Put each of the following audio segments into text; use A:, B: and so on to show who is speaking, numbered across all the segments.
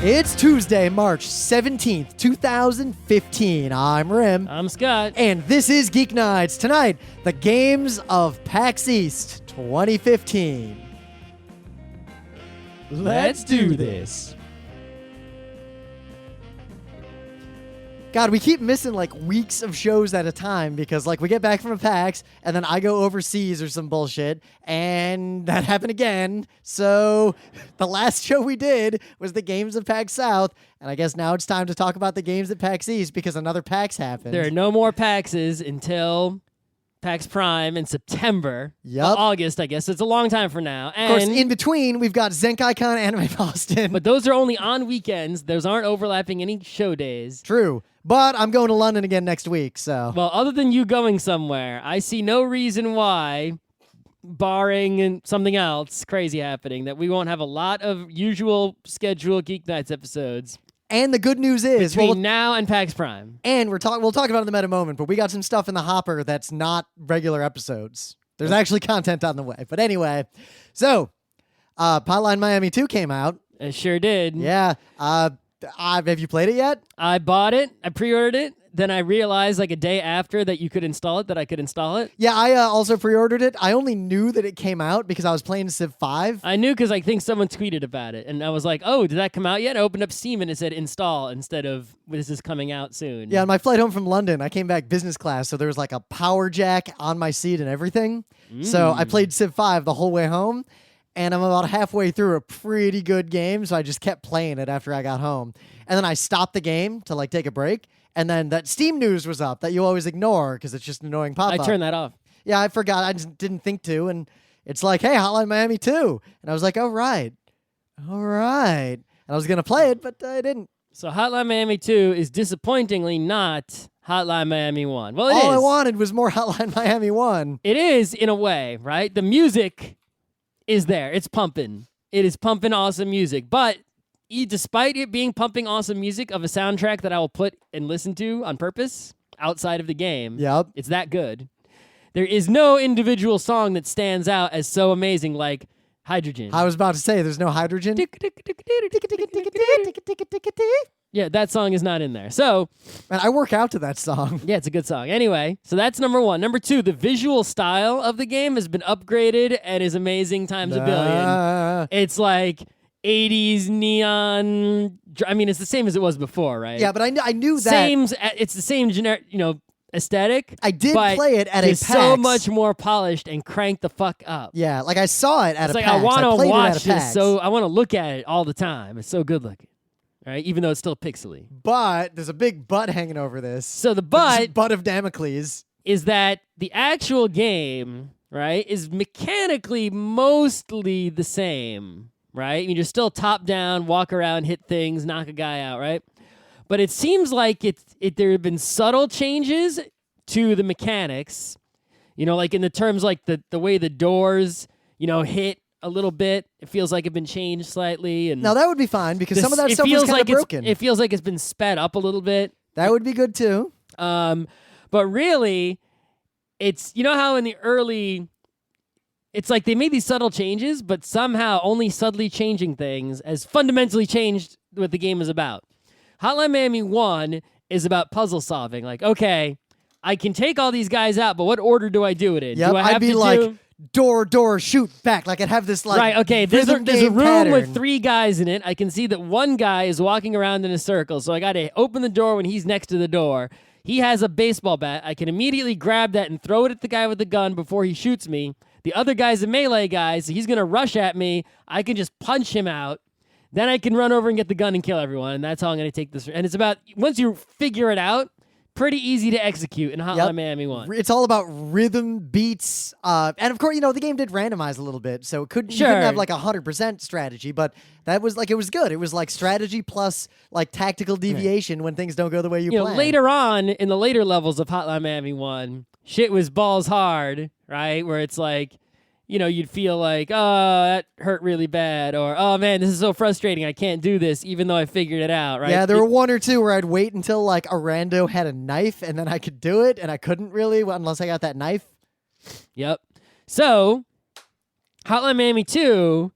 A: It's Tuesday, March 17th, 2015. I'm Rim.
B: I'm Scott.
A: And this is Geeknights. Tonight, the games of PAX East 2015.
B: Let's do this.
A: God, we keep missing like weeks of shows at a time because like we get back from a PAX and then I go overseas or some bullshit and that happened again. So the last show we did was the games of PAX South, and I guess now it's time to talk about the games at PAX East because another PAX happened.
B: There are no more PAXs until PAX Prime in September.
A: Yep.
B: Well, August, I guess. It's a long time from now. And
A: of course, in between, we've got ZenkaiCon Anime Boston.
B: but those are only on weekends. Those aren't overlapping any show days.
A: True. But I'm going to London again next week, so.
B: Well, other than you going somewhere, I see no reason why, barring something else crazy happening, that we won't have a lot of usual scheduled Geeknights episodes.
A: And the good news is,
B: between now and PAX Prime.
A: And we'll talk about it in the meta moment, but we got some stuff in the hopper that's not regular episodes. There's actually content on the way. But anyway, so Hotline Miami 2 came out.
B: It sure did.
A: Yeah. Have you played it yet?
B: I bought it. I pre-ordered it. Then I realized like a day after that you could install it, that I could install it.
A: Yeah, I also pre-ordered it. I only knew that it came out because I was playing Civ 5.
B: I knew because I think someone tweeted about it. And I was like, oh, did that come out yet? I opened up Steam and it said install instead of this is coming out soon.
A: Yeah, on my flight home from London, I came back business class, so there was like a power jack on my seat and everything. So I played Civ 5 the whole way home. And I'm about halfway through a pretty good game, so I just kept playing it after I got home. And then I stopped the game to like take a break, and then that Steam news was up that you always ignore because it's just an annoying pop-up.
B: I turned that off.
A: Yeah, I forgot. I just didn't think to, and it's like, hey, Hotline Miami 2. And I was like, all right. And I was going to play it, but I didn't.
B: So Hotline Miami 2 is disappointingly not Hotline Miami 1. Well, it is.
A: All I wanted was more Hotline Miami 1.
B: It is, in a way, right? The music is there. It's pumping. It is pumping awesome music. But despite it being pumping awesome music of a soundtrack that I will put and listen to on purpose outside of the game,
A: Yep.
B: it's that good. There is no individual song that stands out as so amazing like Hydrogen.
A: I was about to say, there's no Hydrogen.
B: Yeah, that song is not in there. So,
A: Man, I work out to that song.
B: yeah, it's a good song. Anyway, so that's number one. Number two, the visual style of the game has been upgraded and is amazing times a billion. It's like 80s neon. I mean, it's the same as it was before, right?
A: Yeah, but I knew that.
B: It's the same generic, aesthetic.
A: I did
B: but
A: play it at a
B: it's
A: PAX.
B: so much more polished and cranked the fuck up.
A: Yeah, like I saw it at
B: It's
A: a
B: like
A: PAX.
B: I want to
A: played it at
B: watch
A: a
B: this,
A: PAX.
B: so I want to look at it all the time. It's so good looking, right? Even though it's still pixely.
A: But there's a big butt hanging over this.
B: So the
A: butt of Damocles
B: is that the actual game, right, is mechanically mostly the same, right? I mean, you're still top down, walk around, hit things, knock a guy out, right? But it seems like there have been subtle changes to the mechanics, like in the terms like the way the doors, hit a little bit. It feels like it's been changed slightly. And
A: Now that would be fine because some of that stuff was kind of broken.
B: It feels like it's been sped up a little bit.
A: That would be good too.
B: But really, it's how in the early, it's like they made these subtle changes, but somehow only subtly changing things has fundamentally changed what the game is about. Hotline Miami 1 is about puzzle solving. Like, okay, I can take all these guys out, but what order do I do it in?
A: Yep,
B: Do I have
A: I'd be
B: to
A: like,
B: do...
A: door, shoot, back. Like I'd have this like
B: right, okay, there's a
A: game
B: room
A: pattern.
B: with 3 guys in it. I can see that one guy is walking around in a circle, so I got to open the door when he's next to the door. He has a baseball bat. I can immediately grab that and throw it at the guy with the gun before he shoots me. The other guy's a melee guy, so he's going to rush at me. I can just punch him out. Then I can run over and get the gun and kill everyone, and that's how I'm going to take this. And it's about, once you figure it out, pretty easy to execute in Hotline Miami 1.
A: It's all about rhythm, beats, and of course, the game did randomize a little bit, so you couldn't have like 100% strategy, but that was like, it was good. It was like strategy plus like tactical deviation when things don't go the way you plan.
B: Later on, in the later levels of Hotline Miami 1, shit was balls hard, right? Where it's like, you'd feel like, oh, that hurt really bad, or, oh, man, this is so frustrating. I can't do this, even though I figured it out, right?
A: Yeah, there were one or two where I'd wait until, like, a rando had a knife, and then I could do it, and I couldn't really unless I got that knife.
B: Yep. So, Hotline Miami 2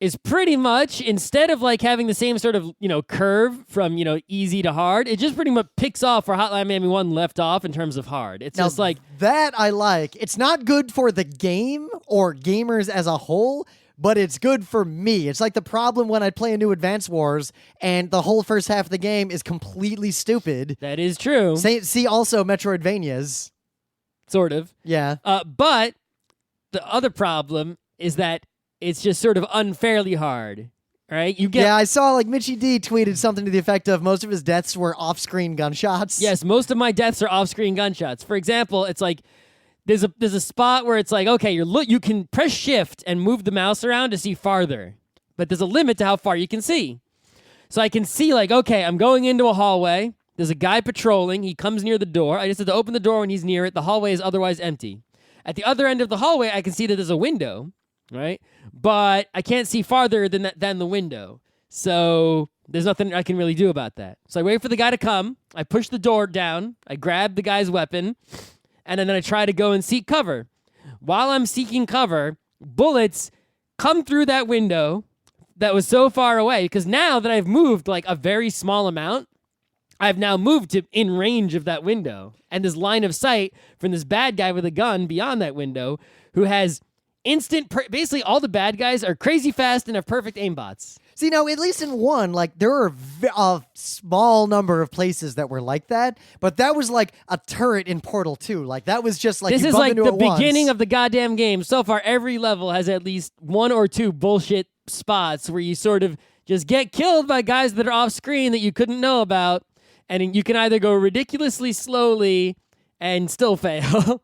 B: is pretty much, instead of like having the same sort of, curve from, easy to hard, it just pretty much picks off where Hotline Miami 1 left off in terms of hard. It's
A: now,
B: just like...
A: That I like. It's not good for the game or gamers as a whole, but it's good for me. It's like the problem when I play a new Advance Wars and the whole first half of the game is completely stupid.
B: That is true.
A: See also Metroidvanias.
B: Sort of.
A: Yeah.
B: But the other problem is that it's just sort of unfairly hard, right?
A: Yeah, I saw like Mitchie D tweeted something to the effect of most of his deaths were off-screen gunshots.
B: Yes, most of my deaths are off-screen gunshots. For example, it's like there's a spot where it's like, okay, you can press shift and move the mouse around to see farther, but there's a limit to how far you can see. So I can see like, okay, I'm going into a hallway. There's a guy patrolling. He comes near the door. I just have to open the door when he's near it. The hallway is otherwise empty. At the other end of the hallway, I can see that there's a window. Right? But I can't see farther than the window. So there's nothing I can really do about that. So I wait for the guy to come. I push the door down. I grab the guy's weapon. And then I try to go and seek cover. While I'm seeking cover, bullets come through that window that was so far away. Because now that I've moved like a very small amount, I've now moved to in range of that window. And this line of sight from this bad guy with a gun beyond that window who has... basically all the bad guys are crazy fast and have perfect aimbots.
A: See, now, at least in 1, like, there are a small number of places that were like that, but that was like a turret in Portal 2. Like, that was just like,
B: this
A: you
B: is
A: bump
B: like
A: into
B: the
A: it once.
B: beginning of the goddamn game. So far, every level has at least 1 or 2 bullshit spots where you sort of just get killed by guys that are off screen that you couldn't know about, and you can either go ridiculously slowly and still fail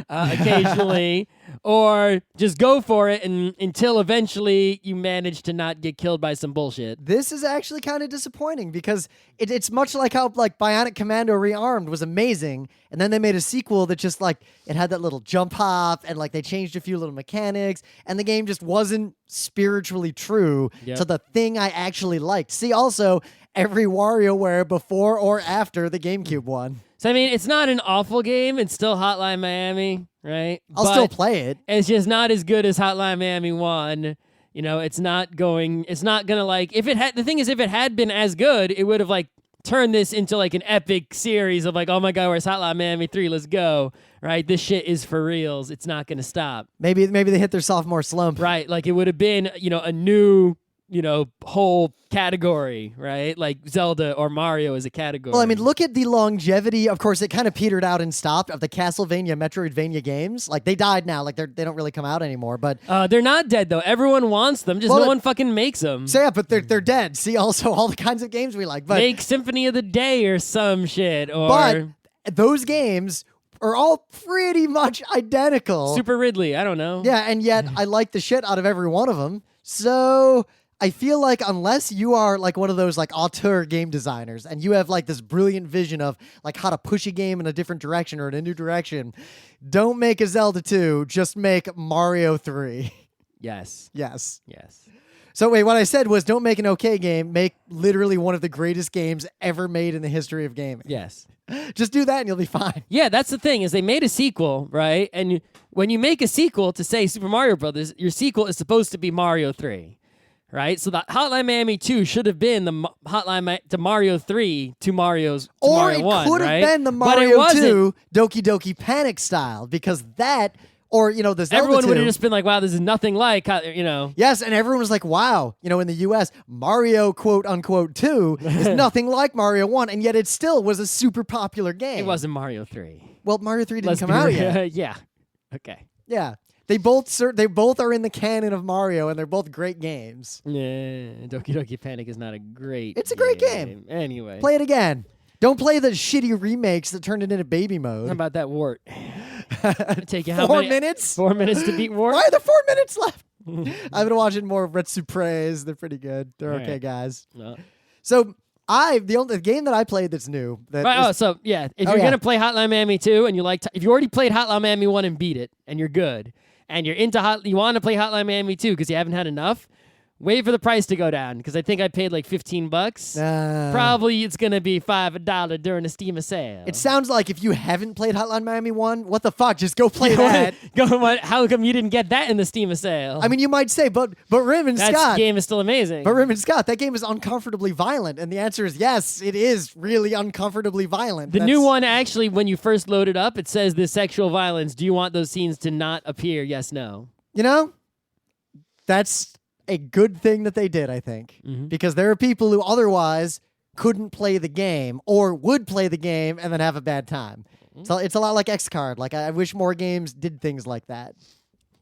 B: occasionally, or just go for it until eventually you manage to not get killed by some bullshit.
A: This is actually kind of disappointing because it's much like how like Bionic Commando Rearmed was amazing, and then they made a sequel that just like it had that little jump hop and like they changed a few little mechanics, and the game just wasn't spiritually true to the thing I actually liked. See, also every WarioWare before or after the GameCube one.
B: So, I mean, it's not an awful game. It's still Hotline Miami, right?
A: I'll still play it.
B: It's just not as good as Hotline Miami 1. It's not going to like, the thing is, if it had been as good, it would have like turned this into like an epic series of like, oh my God, where's Hotline Miami 3? Let's go, right? This shit is for reals. It's not going to stop.
A: Maybe they hit their sophomore slump.
B: Right. Like it would have been, a new, whole category, right? Like Zelda or Mario as a category.
A: Well, I mean, look at the longevity. Of course, it kind of petered out and stopped of the Castlevania, Metroidvania games. Like, they died now. Like, they don't really come out anymore. But
B: they're not dead, though. Everyone wants them. Just no one fucking makes them.
A: So, yeah, but they're dead. See, also, all the kinds of games we like. But
B: make Symphony of the Day or some shit.
A: But those games are all pretty much identical.
B: Super Ridley. I don't know.
A: Yeah, and yet I like the shit out of every one of them. So... I feel like unless you are like one of those like auteur game designers and you have like this brilliant vision of like how to push a game in a different direction or in a new direction, don't make a Zelda 2, just make Mario 3.
B: Yes.
A: Yes.
B: Yes.
A: So wait, what I said was don't make an okay game, make literally one of the greatest games ever made in the history of gaming.
B: Yes.
A: Just do that and you'll be fine.
B: Yeah, that's the thing is they made a sequel, right? And when you make a sequel to say Super Mario Brothers, your sequel is supposed to be Mario 3. Right, so the Hotline Miami 2 should have been the Hotline to Mario 3 to Mario 1,
A: or it could have been the Mario 2 Doki Doki Panic style, because that, or the Zelda
B: everyone
A: 2,
B: would have just been like, "Wow, this is nothing like."
A: Yes, and everyone was like, "Wow," in the U.S., Mario quote unquote 2 is nothing like Mario 1, and yet it still was a super popular game.
B: It wasn't Mario 3.
A: Well, Mario 3 didn't come out yet.
B: Yeah. Okay.
A: Yeah. They both are in the canon of Mario, and they're both great games.
B: Yeah, Doki Doki Panic is not a great.
A: It's a great game.
B: Anyway,
A: play it again. Don't play the shitty remakes that turned it into baby mode.
B: How about that wart? Take you
A: 4 minutes?
B: 4 minutes to beat wart.
A: Why are there 4 minutes left? I've been watching more of Retsu Praise. They're pretty good. They're okay,
B: right.
A: guys.
B: No.
A: So the game that I played that's new. If
B: you're gonna play Hotline Miami 2 and you if you already played Hotline Miami 1 and beat it and you're good and you're into you want to play Hotline Miami 2 because you haven't had enough, Wait for the price to go down because I think I paid like $15. Probably it's gonna be $5 during a Steam sale.
A: It sounds like if you haven't played Hotline Miami 1, what the fuck? Just go play that.
B: How come you didn't get that in the Steam sale?
A: I mean, you might say, but Rim and
B: that
A: Scott.
B: game is still amazing.
A: But Rim and Scott, that game is uncomfortably violent, and the answer is yes, it is really uncomfortably violent.
B: The new one, actually, when you first load it up, it says the sexual violence. Do you want those scenes to not appear? Yes, no.
A: You know, that's a good thing that they did, I think, because there are people who otherwise couldn't play the game or would play the game and then have a bad time. So it's a lot like XCard. Like, I wish more games did things like that.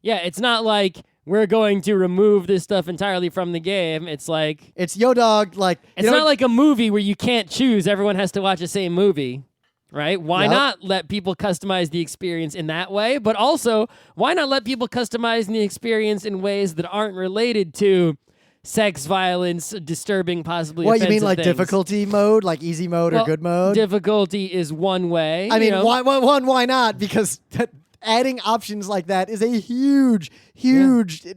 B: Yeah, it's not like we're going to remove this stuff entirely from the game. It's like...
A: It's Yo Dog, like...
B: It's not like a movie where you can't choose. Everyone has to watch the same movie. Right? Why not let people customize the experience in that way? But also, why not let people customize the experience in ways that aren't related to sex, violence, disturbing, possibly
A: What, you mean like
B: things?
A: difficulty mode, like easy mode or good mode?
B: Difficulty is one way.
A: I mean, why not? Because adding options like that is a huge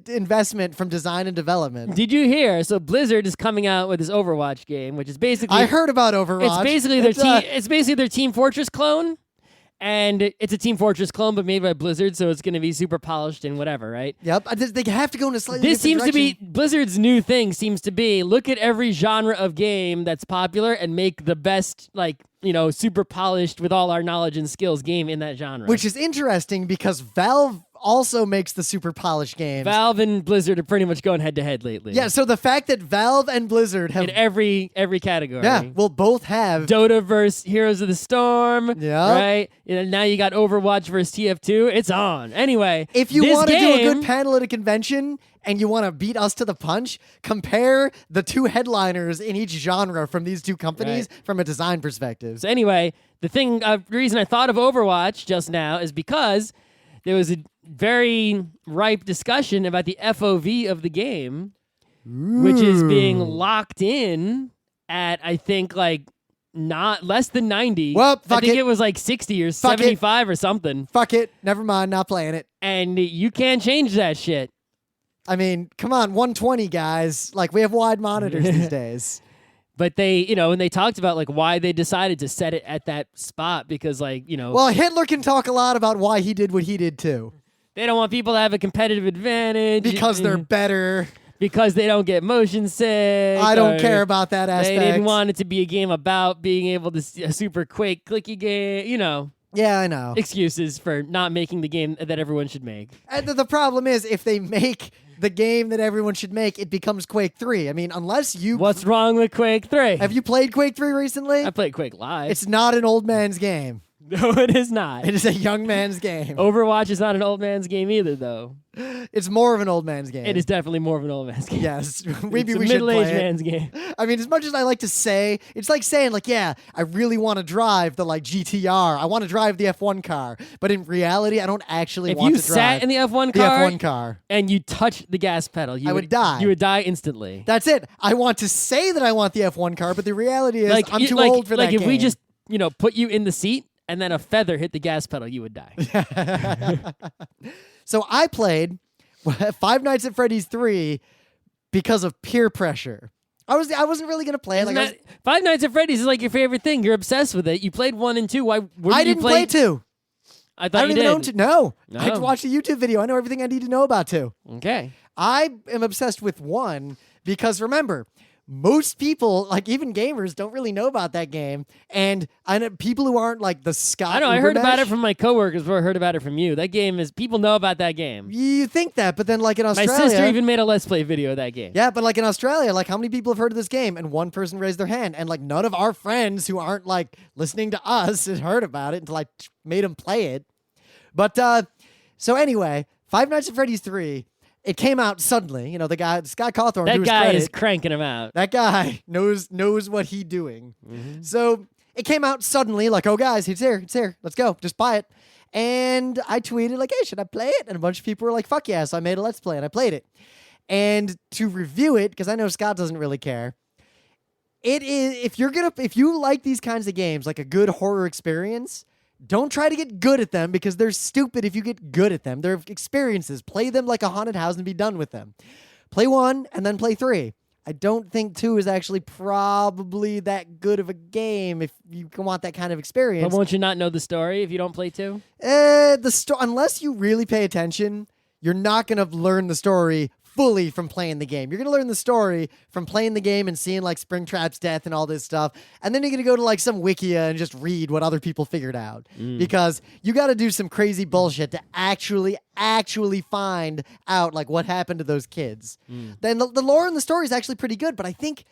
A: investment from design and development.
B: Did you hear? So Blizzard is coming out with this Overwatch game, which is basically...
A: I heard about Overwatch.
B: It's basically their Team Fortress clone. And it's a Team Fortress clone, but made by Blizzard, so it's going to be super polished and whatever, right?
A: Yep. They have to go in a slightly
B: This
A: different
B: seems
A: direction.
B: to be Blizzard's new thing. Seems to be look at every genre of game that's popular and make the best, super polished with all our knowledge and skills game in that genre.
A: Which is interesting because Valve also makes the super polished games.
B: Valve and Blizzard are pretty much going head to head lately.
A: Yeah, so the fact that Valve and Blizzard have
B: in every category.
A: Yeah, will both have
B: Dota versus Heroes of the Storm.
A: Yeah.
B: Right? Now you got Overwatch versus TF2. It's on. Anyway,
A: if you want to do a good panel at a convention and you want to beat us to the punch, compare the two headliners in each genre from these two companies from a design perspective.
B: So anyway, the reason I thought of Overwatch just now is because there was a very ripe discussion about the FOV of the game, which is being locked in at, I think, not less than 90.
A: Well,
B: I think it was 60 or 75 or something.
A: Fuck it. Never mind. Not playing it.
B: And you can't change that shit.
A: I mean, come on. 120, guys. We have wide monitors these days.
B: But they, when they talked about why they decided to set it at that spot because
A: Well, Hitler can talk a lot about why he did what he did too.
B: They don't want people to have a competitive advantage.
A: Because they're better.
B: Because they don't get motion sick.
A: I don't care about that aspect.
B: They didn't want it to be a game about being able to see a super quick, clicky game,
A: Yeah, I know.
B: Excuses for not making the game that everyone should make.
A: And the problem is, if they make the game that everyone should make, it becomes Quake 3. I mean, unless you...
B: What's wrong with Quake 3?
A: Have you played Quake 3 recently?
B: I played Quake Live.
A: It's not an old man's game.
B: No, it is not.
A: It is a young man's game.
B: Overwatch is not an old man's game either, though.
A: It's more of an old man's game.
B: It is definitely more of an old man's game.
A: Yes.
B: It's
A: Maybe
B: a
A: we should play
B: middle-aged
A: it.
B: man's game.
A: I mean, as much as I like to say, it's like saying, yeah, I really want to drive the, GTR. I want to drive the F1 car. But in reality, I don't actually want to drive
B: If you sat in the F1
A: car
B: and you touched the gas pedal,
A: I would die.
B: You would die instantly.
A: That's it. I want to say that I want the F1 car, but the reality is I'm too old for that game.
B: If we just, put you in the seat and then a feather hit the gas pedal, you would die.
A: So I played Five Nights at Freddy's 3 because of peer pressure. I wasn't really gonna play it.
B: Five Nights at Freddy's is your favorite thing. You're obsessed with it. You played 1 and 2. Why?
A: I didn't play 2.
B: I thought
A: I don't even own 2. No.
B: No.
A: I watched a YouTube video. I know everything I need to know about 2.
B: Okay.
A: I am obsessed with 1 because remember, most people, even gamers, don't really know about that game. And I know people who aren't the Scott.
B: I know. I heard about it from my coworkers before I heard about it from you. That game is, people know about that game.
A: You think that, but then in Australia.
B: My sister even made a Let's Play video of that game.
A: Yeah, but in Australia, how many people have heard of this game? And one person raised their hand. And none of our friends who aren't listening to us had heard about it until I made them play it. But so anyway, Five Nights at Freddy's 3. It came out suddenly. The guy, Scott Cawthorn,
B: that
A: to his
B: guy
A: credit,
B: is cranking him out.
A: That guy knows what he's doing. Mm-hmm. So it came out suddenly, oh guys, it's here, let's go, just buy it. And I tweeted hey, should I play it? And a bunch of people were like, fuck yeah. So I made a Let's Play and I played it. And to review it, because I know Scott doesn't really care, it is if you like these kinds of games, a good horror experience. Don't try to get good at them because they're stupid if you get good at them. They're experiences. Play them like a haunted house and be done with them. play 1 and then play 3. I don't think 2 is actually probably that good of a game if you want that kind of experience.
B: But won't you not know the story if you don't play 2?
A: Unless you really pay attention, you're not going to learn the story fully from playing the game. You're going to learn the story from playing the game and seeing like Springtrap's death and all this stuff. And then you're going to go to like some wikia and just read what other people figured out. Because you got to do some crazy bullshit to actually find out like what happened to those kids. Then the lore and the story is actually pretty good, but I think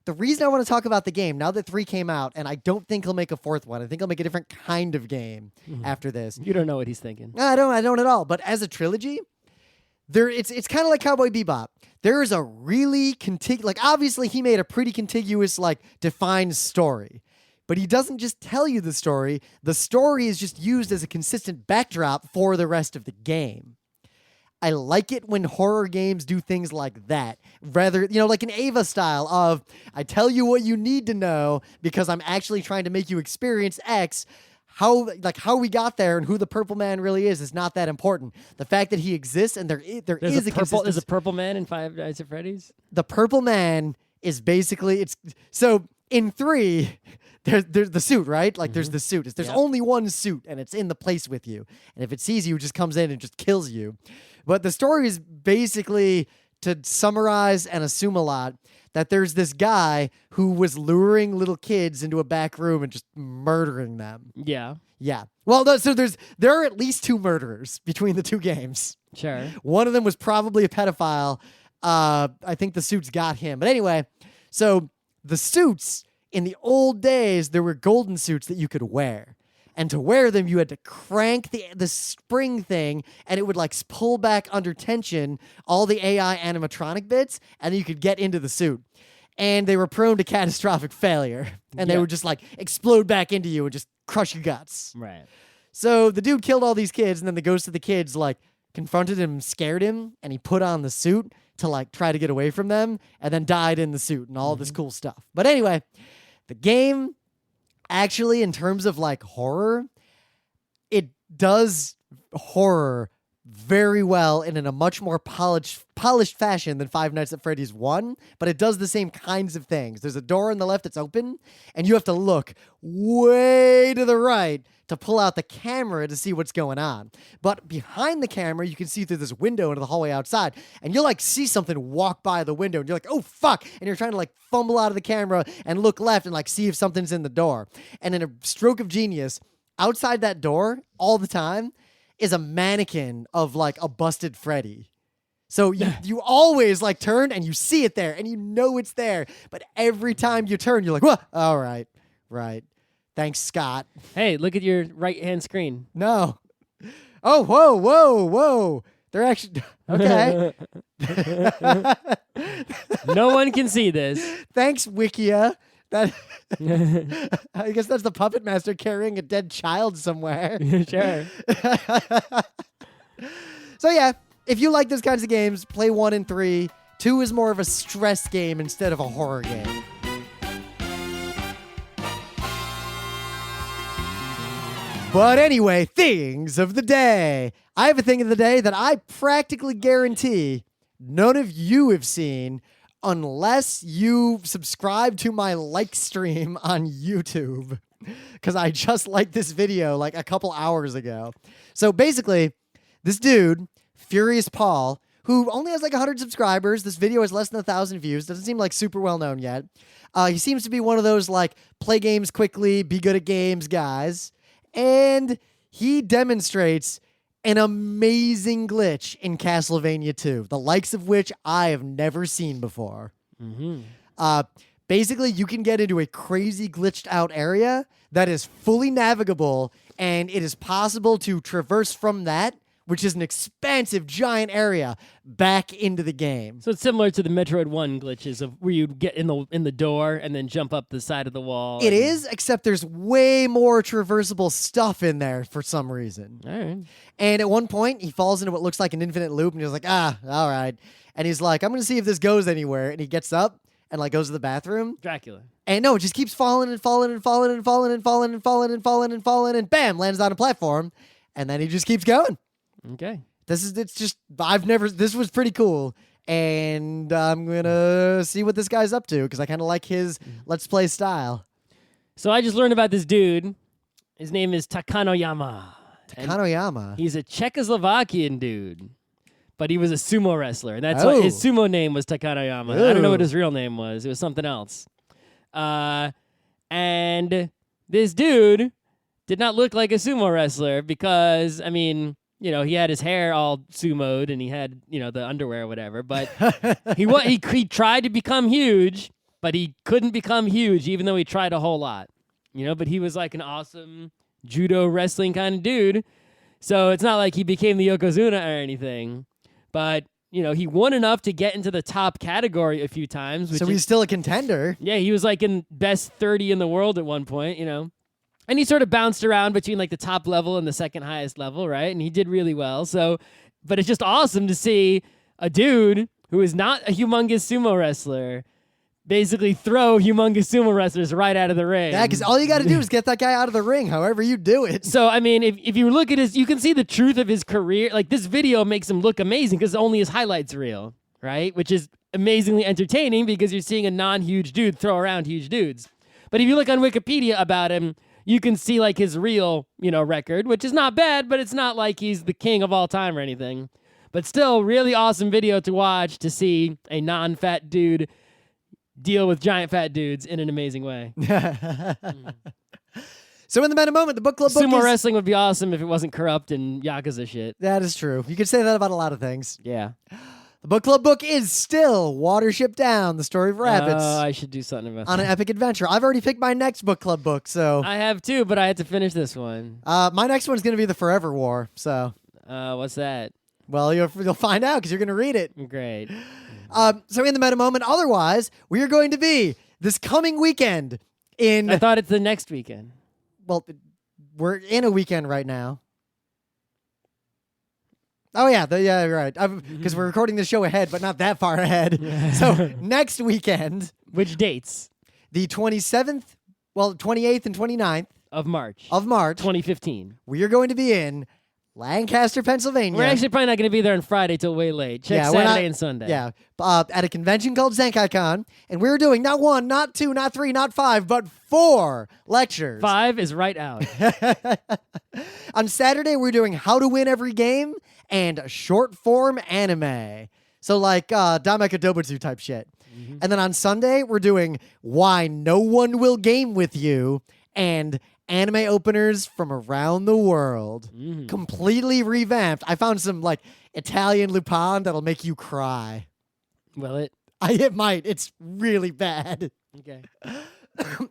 A: the reason I want to talk about the game, now that 3 came out, and I don't think he'll make a 4th one. I think he'll make a different kind of game after this.
B: You don't know what he's thinking.
A: I don't at all. But as a trilogy, it's kind of like Cowboy Bebop. There is a really obviously he made a pretty contiguous, like, defined story. But he doesn't just tell you the story. The story is just used as a consistent backdrop for the rest of the game. I like it when horror games do things like that. Rather, like an Ava style of, I tell you what you need to know because I'm actually trying to make you experience X. How we got there and who the Purple Man really is not that important. The fact that he exists and there's
B: a purple man in Five Nights at Freddy's.
A: The Purple Man is basically so in 3. There's the suit, right? Like there's the suit. There's only one suit and it's in the place with you. And if it sees you, it just comes in and just kills you. But the story is basically, to summarize and assume a lot, that there's this guy who was luring little kids into a back room and just murdering them.
B: Yeah.
A: Yeah. Well, so there are at least 2 murderers between the 2 games.
B: Sure.
A: One of them was probably a pedophile. I think the suits got him. But anyway, so the suits, in the old days, there were golden suits that you could wear. And to wear them, you had to crank the spring thing, and it would like pull back under tension all the AI animatronic bits, and then you could get into the suit. And they were prone to catastrophic failure, and they would just like explode back into you and just crush your guts.
B: Right.
A: So the dude killed all these kids, and then the ghost of the kids like confronted him, scared him, and he put on the suit to like try to get away from them, and then died in the suit and all this cool stuff. But anyway, the game, actually, in terms of like horror, it does horror very well and in a much more polished fashion than Five Nights at Freddy's 1, but it does the same kinds of things. There's a door on the left that's open, and you have to look way to the right to pull out the camera to see what's going on. But behind the camera, you can see through this window into the hallway outside, and you'll like see something walk by the window, and you're like, oh fuck, and you're trying to like fumble out of the camera and look left and like see if something's in the door. And in a stroke of genius, outside that door all the time is a mannequin of like a busted Freddy. So you always like turn and you see it there and you know it's there. But every time you turn, you're like, what? All right. Thanks, Scott.
B: Hey, look at your right-hand screen.
A: No. Oh, whoa. They're actually, okay.
B: No one can see this.
A: Thanks, Wikia. That I guess that's the puppet master carrying a dead child somewhere.
B: Sure.
A: So yeah, if you like those kinds of games, play 1 and 3. 2 is more of a stress game instead of a horror game. But anyway, things of the day. I have a thing of the day that I practically guarantee none of you have seen unless you subscribe to my like stream on YouTube, because I just liked this video like a couple hours ago. So basically, this dude, Furious Paul, who only has like 100 subscribers, this video has less than 1,000 views, doesn't seem like super well known yet. He seems to be one of those like play games quickly, be good at games guys, and he demonstrates an amazing glitch in Castlevania 2, the likes of which I have never seen before. Basically, you can get into a crazy glitched out area that is fully navigable, and it is possible to traverse from that, which is an expansive giant area, back into the game.
B: So it's similar to the Metroid 1 glitches of where you get in the door and then jump up the side of the wall.
A: It is, except there's way more traversable stuff in there for some reason.
B: All right.
A: And at one point, he falls into what looks like an infinite loop, and he's like, all right. And he's like, I'm going to see if this goes anywhere. And he gets up and like goes to the bathroom.
B: Dracula.
A: And no, it just keeps falling and falling and falling and falling and falling and falling and falling and falling, and bam, lands on a platform. And then he just keeps going.
B: Okay.
A: This was pretty cool. and I'm going to see what this guy's up to because I kind of like his Let's Play style.
B: So I just learned about this dude. His name is Takanoyama.
A: Takanoyama.
B: He's a Czechoslovakian dude, but he was a sumo wrestler. And that's
A: Oh.
B: why his sumo name was Takanoyama. I don't know what his real name was. It was something else. And this dude did not look like a sumo wrestler because, I mean, you know, he had his hair all sumoed and he had, you know, the underwear or whatever. But he tried to become huge, but he couldn't become huge even though he tried a whole lot. You know, but he was like an awesome judo wrestling kind of dude. So it's not like he became the Yokozuna or anything. But, you know, he won enough to get into the top category a few times.
A: So he's still a contender.
B: Yeah, he was like in best 30 in the world at one point, you know. And he sort of bounced around between like the top level and the second highest level, right? And he did really well. So, but it's just awesome to see a dude who is not a humongous sumo wrestler basically throw humongous sumo wrestlers right out of the ring.
A: Yeah, because all you got to do is get that guy out of the ring, however you do it.
B: So, I mean, if you look at his, you can see the truth of his career. Like, this video makes him look amazing because only his highlights reel, right? Which is amazingly entertaining because you're seeing a non-huge dude throw around huge dudes. But if you look on Wikipedia about him, you can see, like, his real, you know, record, which is not bad, but it's not like he's the king of all time or anything. But still, really awesome video to watch to see a non-fat dude deal with giant fat dudes in an amazing way.
A: So in the meta moment, the book club book
B: Sumo
A: is...
B: wrestling would be awesome if it wasn't corrupt and Yakuza shit.
A: That is true. You could say that about a lot of things.
B: Yeah.
A: The book club book is still Watership Down, the story of rabbits.
B: Oh, I should do something about
A: on
B: that.
A: an epic adventure. I've already picked my next book club book, so...
B: I have too, but I had to finish this one.
A: my next one's going to be The Forever War, so...
B: What's that?
A: Well, you'll find out because you're going to read it.
B: Great.
A: So in the meta moment, otherwise, we are going to be this coming weekend in...
B: I thought it's the next weekend.
A: Well, we're in a weekend right now. Oh, yeah, yeah, you're right. Because we're recording the show ahead, but not that far ahead. So next weekend...
B: Which dates?
A: The 27th, well, 28th and 29th...
B: Of March. 2015.
A: We are going to be in Lancaster, Pennsylvania.
B: We're actually probably not going to be there on Friday till way late. Check Saturday and Sunday.
A: Yeah, at a convention called ZenkaiCon, and we're doing not 1, not 2, not 3, not 5, but 4 lectures.
B: 5 is right out.
A: On Saturday, we're doing How to Win Every Game and short form anime. So like Dameka Dobutsu type shit. Mm-hmm. And then on Sunday, we're doing Why No One Will Game With You and anime openers from around the world. Mm-hmm. Completely revamped. I found some like Italian Lupin that'll make you cry.
B: Will it?
A: It might. It's really bad.
B: Okay.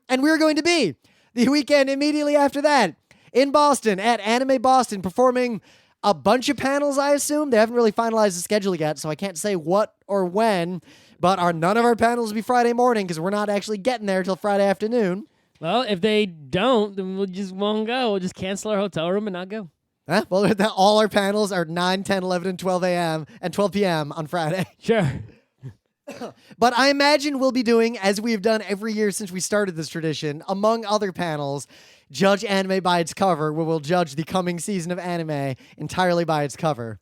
A: And we're going to be the weekend immediately after that in Boston at Anime Boston performing a bunch of panels, I assume. They haven't really finalized the schedule yet, so I can't say what or when, but none of our panels will be Friday morning because we're not actually getting there till Friday afternoon.
B: Well, if they don't, then we just won't go. We'll just cancel our hotel room and not go.
A: Well, all our panels are 9, 10, 11, and 12 a.m. and 12 p.m. on Friday.
B: Sure.
A: But I imagine we'll be doing, as we've done every year since we started this tradition, among other panels, judge anime by its cover, where we'll judge the coming season of anime entirely by its cover.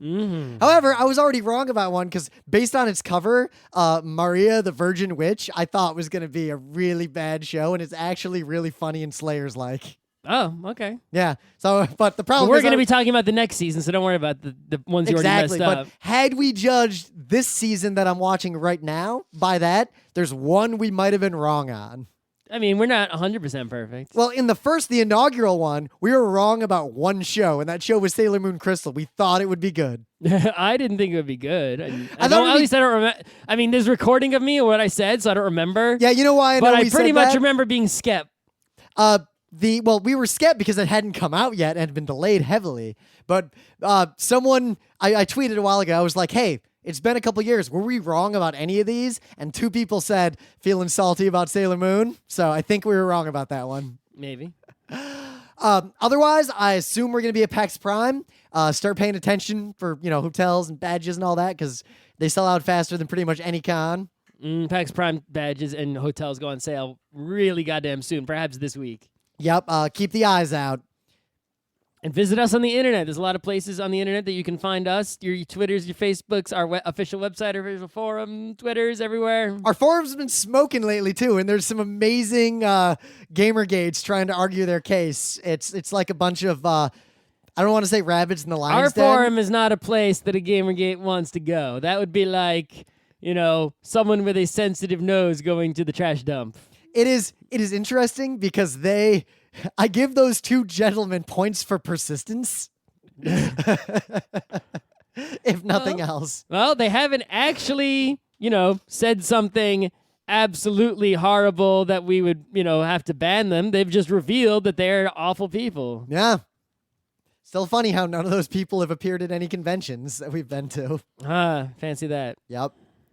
A: Mm-hmm. However, I was already wrong about one because based on its cover, Maria the Virgin Witch, I thought was going to be a really bad show, and it's actually really funny and Slayers-like.
B: Oh, okay.
A: Yeah. So, but the problem
B: we're going to be talking about the next season, so don't worry about the ones you already messed up.
A: But had we judged this season that I'm watching right now by that, there's one we might have been wrong on.
B: I mean, we're not 100% perfect.
A: Well, in the inaugural one, we were wrong about one show, and that show was Sailor Moon Crystal. We thought it would be good.
B: I didn't think it would be good. I don't remember. I mean, there's recording of me and what I said, so I don't remember.
A: Yeah, you know why I know
B: But I
A: we
B: pretty
A: said
B: much
A: that?
B: remember being skep.
A: We were skep because it hadn't come out yet and had been delayed heavily. But someone, I tweeted a while ago, I was like, hey, it's been a couple years. Were we wrong about any of these? And 2 people said, feeling salty about Sailor Moon. So I think we were wrong about that one.
B: Maybe.
A: Otherwise, I assume we're going to be at PAX Prime. Start paying attention for, hotels and badges and all that because they sell out faster than pretty much any con.
B: PAX Prime badges and hotels go on sale really goddamn soon, perhaps this week.
A: Yep. Keep the eyes out.
B: And visit us on the internet. There's a lot of places on the internet that you can find us. Your Twitters, your Facebooks, our official website, our official forum, Twitters, everywhere.
A: Our forum's been smoking lately too, and there's some amazing Gamergates trying to argue their case. It's like a bunch of I don't want to say rabbits in the lion's
B: Our
A: den.
B: forum is not a place that a Gamergate wants to go. That would be like, someone with a sensitive nose going to the trash dump.
A: It is interesting because I give those two gentlemen points for persistence. If nothing else.
B: Well, they haven't actually, said something absolutely horrible that we would, have to ban them. They've just revealed that they're awful people.
A: Yeah. Still funny how none of those people have appeared at any conventions that we've been to.
B: Fancy that.
A: Yep.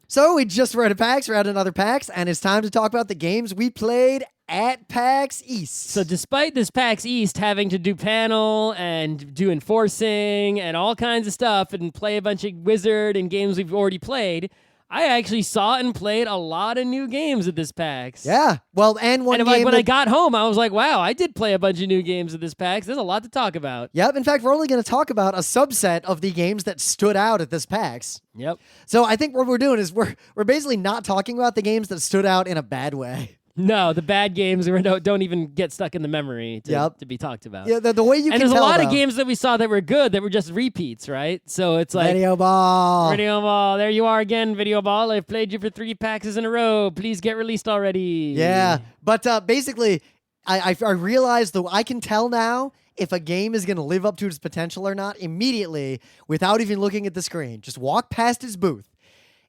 A: So we just were at a PAX, we're at another PAX, and it's time to talk about the games we played at PAX East.
B: So despite this PAX East having to do panel and do enforcing and all kinds of stuff and play a bunch of Wizard and games we've already played, I actually saw and played a lot of new games at this PAX.
A: Yeah. Well, and one game
B: when I got home, I was like, wow, I did play a bunch of new games at this PAX. There's a lot to talk about.
A: Yep. In fact, we're only going to talk about a subset of the games that stood out at this PAX.
B: Yep.
A: So I think what we're doing is we're basically not talking about the games that stood out in a bad way.
B: No, the bad games don't even get stuck in the memory to be talked about.
A: Yeah, the way you
B: and
A: can
B: there's
A: tell,
B: a lot
A: though,
B: of games that we saw that were good that were just repeats, right? So it's like
A: Videoball.
B: Videoball. There you are again, Videoball. I've played you for 3 PAXs in a row. Please get released already.
A: Yeah, but basically, I realized though I can tell now if a game is going to live up to its potential or not immediately without even looking at the screen. Just walk past its booth.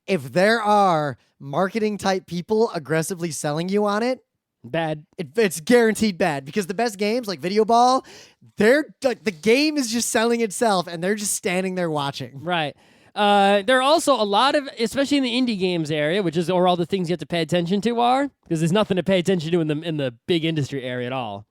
A: If there are marketing type people aggressively selling you on it,
B: bad.
A: It's guaranteed bad because the best games like Videoball, the game is just selling itself and they're just standing there watching.
B: Right. There are also a lot of, especially in the indie games area, which is where all the things you have to pay attention to are, because there's nothing to pay attention to in the big industry area at all.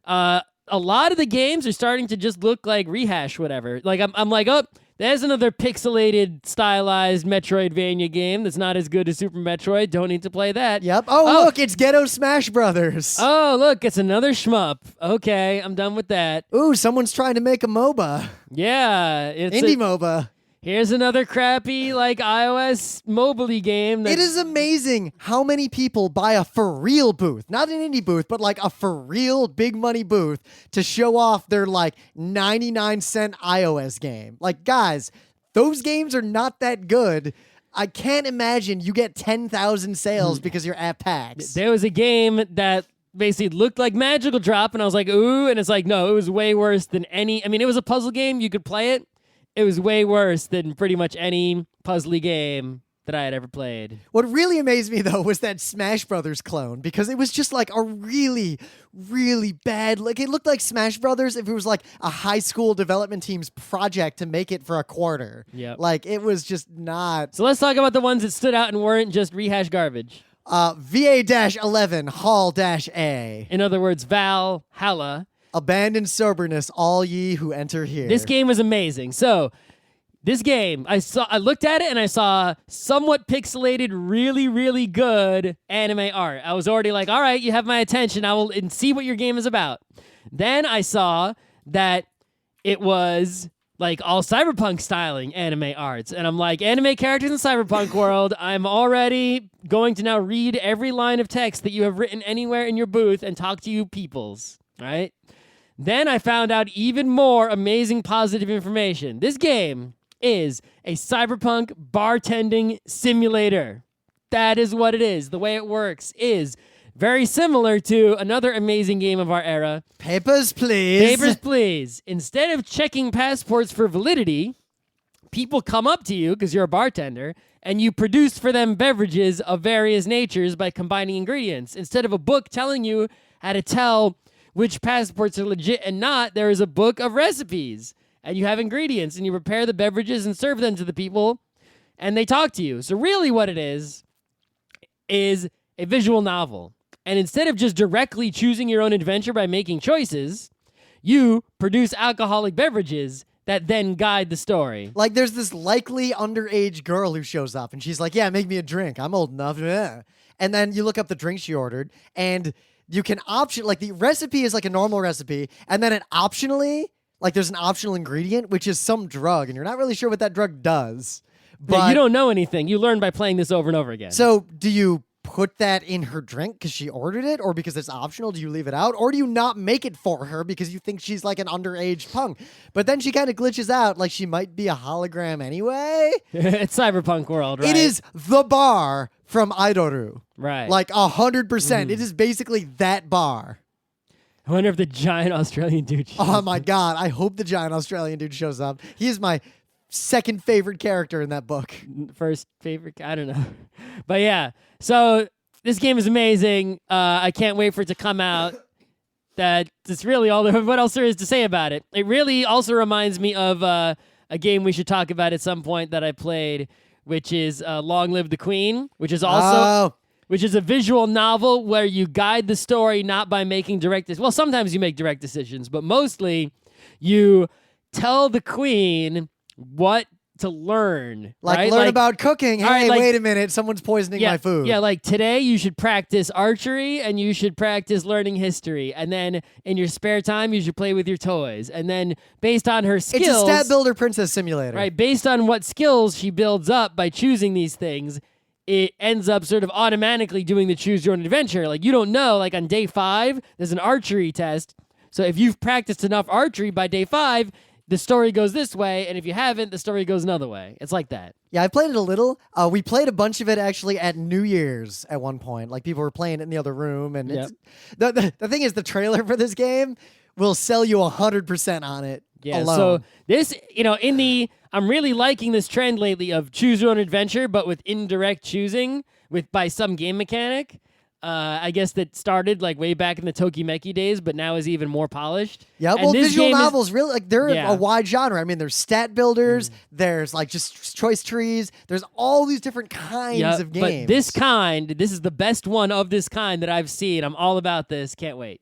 B: A lot of the games are starting to just look like rehash whatever. Like I'm like, oh, there's another pixelated, stylized Metroidvania game that's not as good as Super Metroid. Don't need to play that.
A: Yep. Oh, look, it's Ghetto Smash Brothers.
B: Oh, look, it's another shmup. Okay, I'm done with that.
A: Ooh, someone's trying to make a MOBA.
B: Yeah. It's
A: Indie MOBA.
B: Here's another crappy, iOS mobile game.
A: It is amazing how many people buy a for real booth, not an indie booth, but a for real big money booth to show off their 99-cent iOS game. Guys, those games are not that good. I can't imagine you get 10,000 sales because you're at PAX.
B: There was a game that basically looked like Magical Drop, and I was like, ooh, and it's like, no, it was way worse than any. I mean, it was a puzzle game. You could play it. It was way worse than pretty much any puzzly game that I had ever played.
A: What really amazed me, though, was that Smash Brothers clone, because it was just a really, really bad... it looked like Smash Brothers if it was a high school development team's project to make it for a quarter.
B: Yep.
A: It was just not...
B: So let's talk about the ones that stood out and weren't just rehash garbage.
A: VA-11, Hall-A.
B: In other words, Valhalla.
A: Abandon soberness, all ye who enter here.
B: This game was amazing. So, this game, I looked at it and I saw somewhat pixelated, really, really good anime art. I was already like, all right, you have my attention. I will see what your game is about. Then I saw that it was all cyberpunk styling anime arts. And I'm like, anime characters in cyberpunk world, I'm already going to now read every line of text that you have written anywhere in your booth and talk to you peoples, right? Then I found out even more amazing positive information. This game is a cyberpunk bartending simulator. That is what it is. The way it works is very similar to another amazing game of our era.
A: Papers, please.
B: Papers, please. Instead of checking passports for validity, people come up to you, because you're a bartender, and you produce for them beverages of various natures by combining ingredients. Instead of a book telling you how to tell which passports are legit and not, there is a book of recipes. And you have ingredients, and you prepare the beverages and serve them to the people, and they talk to you. So really what it is a visual novel. And instead of just directly choosing your own adventure by making choices, you produce alcoholic beverages that then guide the story.
A: There's this likely underage girl who shows up, and she's like, yeah, make me a drink. I'm old enough. Yeah. And then you look up the drink she ordered, and you can option, the recipe is a normal recipe, and then it optionally like there's an optional ingredient, which is some drug, and you're not really sure what that drug does. But
B: Yeah, you don't know anything. You learn by playing this over and over again.
A: So do you put that in her drink because she ordered it, or because it's optional? Do you leave it out, or do you not make it for her because you think she's like an underage punk? But then she kind of glitches out like she might be a hologram anyway.
B: It's cyberpunk world, right?
A: It is the bar from Idoru.
B: Right.
A: Like 100%. It is basically that bar.
B: I wonder if the giant Australian dude shows
A: Oh my God. I hope the giant Australian dude shows up. He is my second favorite character in that book.
B: First favorite, I don't know. But yeah, so this game is amazing. I can't wait for it to come out. That's really all what else there is to say about it. It really also reminds me of a game we should talk about at some point that I played, which is Long Live the Queen, which is also which is a visual novel where you guide the story not by making direct decisions. Well, sometimes you make direct decisions, but mostly you tell the queen what to learn.
A: Like
B: right?
A: learn about cooking. Hey,
B: right, like,
A: wait a minute. Someone's poisoning my food.
B: Yeah, like today you should practice archery and you should practice learning history. And then in your spare time, you should play with your toys. And then based on her skills...
A: It's a stat builder princess simulator.
B: Right, based on what skills she builds up by choosing these things, it ends up sort of automatically doing the choose your own adventure. Like you don't know, like on day 5, there's an archery test. So if you've practiced enough archery by day 5, the story goes this way, and if you haven't, the story goes another way. It's like that.
A: Yeah, I played it a little. We played a bunch of it actually at New Year's at one point. Like people were playing it in the other room, and it's, the thing is, the trailer for this game will sell you 100% on it.
B: Yeah.
A: alone.
B: So this, I'm really liking this trend lately of choose your own adventure, but with indirect choosing by some game mechanic. I guess that started like way back in the Tokimeki days, but now is even more polished.
A: Yeah,
B: And
A: well,
B: this
A: visual
B: game
A: novels really like they're
B: Yeah.
A: a wide genre. I mean, there's stat builders, there's like just choice trees, there's all these different kinds of games.
B: But this is the best one of this kind that I've seen. I'm all about this. Can't wait.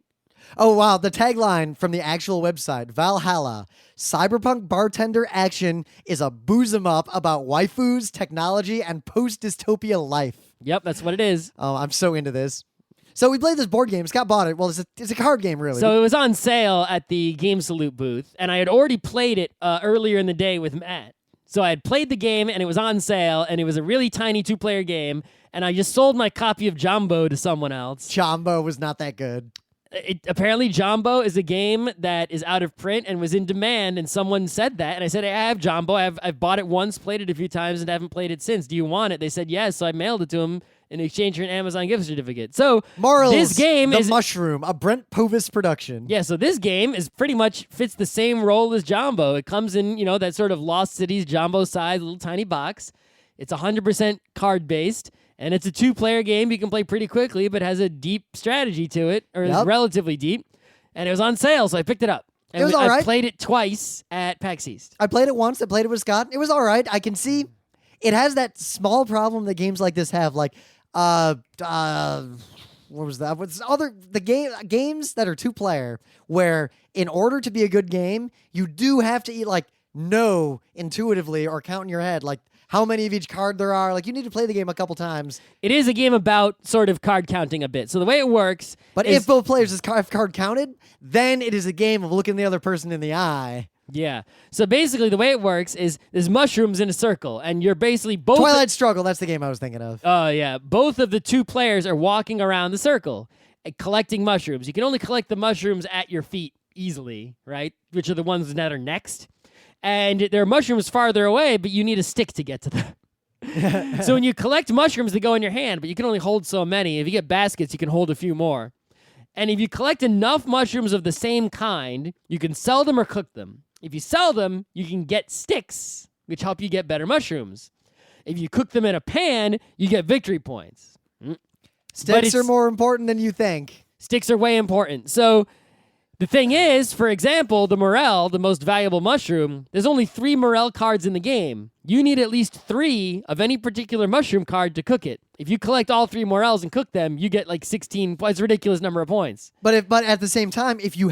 A: Oh wow, the tagline from the actual website, Valhalla, cyberpunk bartender action is a booze 'em up about waifus, technology, and post-dystopia life.
B: Yep, that's what it is.
A: Oh, I'm so into this. So we played this board game. Scott bought it. Well, it's a card game, really.
B: So it was on sale at the Game Salute booth, and I had already played it earlier in the day with Matt. So I had played the game, and it was on sale, and it was a really tiny 2-player game, and I just sold my copy of Jumbo to someone else.
A: Jumbo was not that good.
B: Apparently, Jumbo is a game that is out of print and was in demand, and someone said that, and I said, hey, I have Jumbo. I've bought it once, played it a few times, and haven't played it since. Do you want it? They said yes, so I mailed it to them in exchange for an Amazon gift certificate. So
A: Morels,
B: this game
A: the
B: is
A: Mushroom, a Brent Povis production.
B: Yeah, so this game is pretty much fits the same role as Jumbo. It comes in, that sort of Lost Cities Jumbo size little tiny box. It's 100% card based. And it's a 2-player game you can play pretty quickly, but has a deep strategy to it, or is relatively deep. And it was on sale, so I picked it up. And
A: it was all right.
B: I played it twice at PAX East.
A: I played it once. I played it with Scott. It was all right. I can see it has that small problem that games like this have. Like, what was that? What's games that are 2-player, where in order to be a good game, you do have to know intuitively or count in your head how many of each card there are. Like, you need to play the game a couple times.
B: It is a game about sort of card counting a bit. So the way it works
A: if both players have card counted, then it is a game of looking the other person in the eye.
B: Yeah. So basically the way it works is there's mushrooms in a circle, and you're basically both...
A: Twilight Struggle, that's the game I was thinking of.
B: Oh, yeah. Both of the 2 players are walking around the circle and collecting mushrooms. You can only collect the mushrooms at your feet easily, right? Which are the ones that are next. And there are mushrooms farther away, but you need a stick to get to them. So when you collect mushrooms, they go in your hand, but you can only hold so many. If you get baskets, you can hold a few more. And if you collect enough mushrooms of the same kind, you can sell them or cook them. If you sell them, you can get sticks, which help you get better mushrooms. If you cook them in a pan, you get victory points.
A: Sticks are more important than you think.
B: Sticks are way important. So the thing is, for example, the Morel, the most valuable mushroom, there's only 3 Morel cards in the game. You need at least 3 of any particular mushroom card to cook it. If you collect all 3 Morels and cook them, you get 16 points. It's a ridiculous number of points.
A: But at the same time, if you